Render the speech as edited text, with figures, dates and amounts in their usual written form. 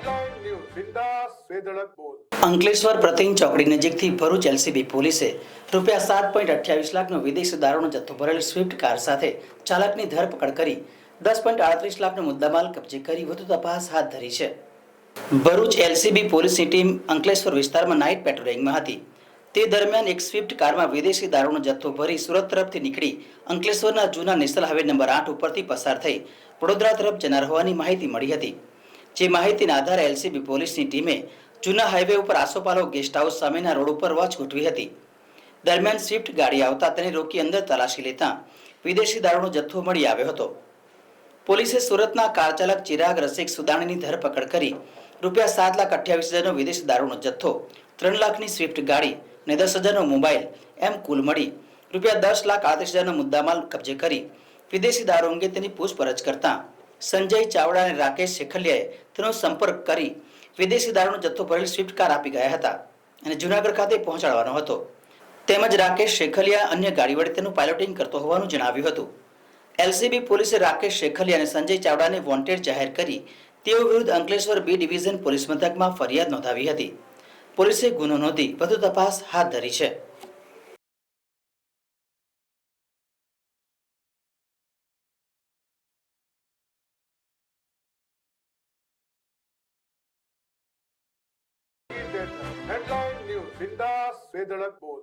Headline news બિંદાસ બેધડક બોલ. અંકલેશ્વર પ્રતિન ચોકડી નજીકથી ભરૂચ એલસીબી પોલીસે રૂપિયા 7.28 લાખનો વિદેશી દારૂનો જથ્થો ભરેલ સ્વિફ્ટ કાર સાથે ચાલકની ધરપકડ કરી 10.38 લાખનો મુદ્દામાલ કબજે કરી વધુ તપાસ હાથ ધરી છે. ભરૂચ એલસીબી પોલીસની ટીમ અંકલેશ્વર વિસ્તારમાં નાઇટ પેટ્રોલિંગમાં હતી. તે દરમિયાન એક સ્વિફ્ટ કારમાં વિદેશી દારૂનો જથ્થો ભરી સુરત તરફથી નીકળી અંકલેશ્વરના જૂના નેશનલ હાઈવે નંબર 8 ઉપરથી પસાર થઈ વડોદરા તરફ જનાર હોવાની માહિતી મળી હતી. જે માહિતીના આધારે એલસીબી પોલીસની ટીમે જૂના હાઈવે ઉપર આસોપાલવ ગેસ્ટ હાઉસ સામેના રોડ ઉપર વોચ ગોઠવી હતી. દરમિયાન સ્વિફ્ટ ગાડી આવતા તેને રોકી અંદર તલાશી લેતા વિદેશી દારૂનો જથ્થો મળી આવ્યો હતો. પોલીસે સુરતના કાર ચાલક ચિરાગ રસિક સુદાણીની ધરપકડ કરી રૂપિયા 7,28,000નો વિદેશી દારૂનો જથ્થો, 3 લાખની સ્વિફ્ટ ગાડી અને 10,000નો મોબાઈલ એમ કુલ મળી રૂપિયા 10,38,000નો મુદ્દામાલ કબજે કરી વિદેશી દારૂ અંગે તેની પૂછપરછ કરતા સંજય ચાવડા અને રાકેશ શેખલિયાએ તેનો સંપર્ક કરી વિદેશી દારૂનો જથ્થો ભરેલ સ્વિફ્ટ કાર આપી ગયા હતા અને જૂનાગઢ ખાતે પહોંચાડવાનો હતો. તેમજ રાકેશ શેખલિયા અન્ય ગાડી વડે તેનું પાયલોટિંગ કરતો હોવાનું જણાવ્યું હતું. એલસીબી પોલીસે રાકેશ શેખલિયા અને સંજય ચાવડાને વોન્ટેડ જાહેર કરી તેઓ વિરુદ્ધ અંકલેશ્વર બી ડિવિઝન પોલીસ મથકમાં ફરિયાદ નોંધાવી હતી. પોલીસે ગુનો નોંધી વધુ તપાસ હાથ ધરી છે. હેડલાઇન ન્યૂઝ બિંદાસ બેધડક બોલ.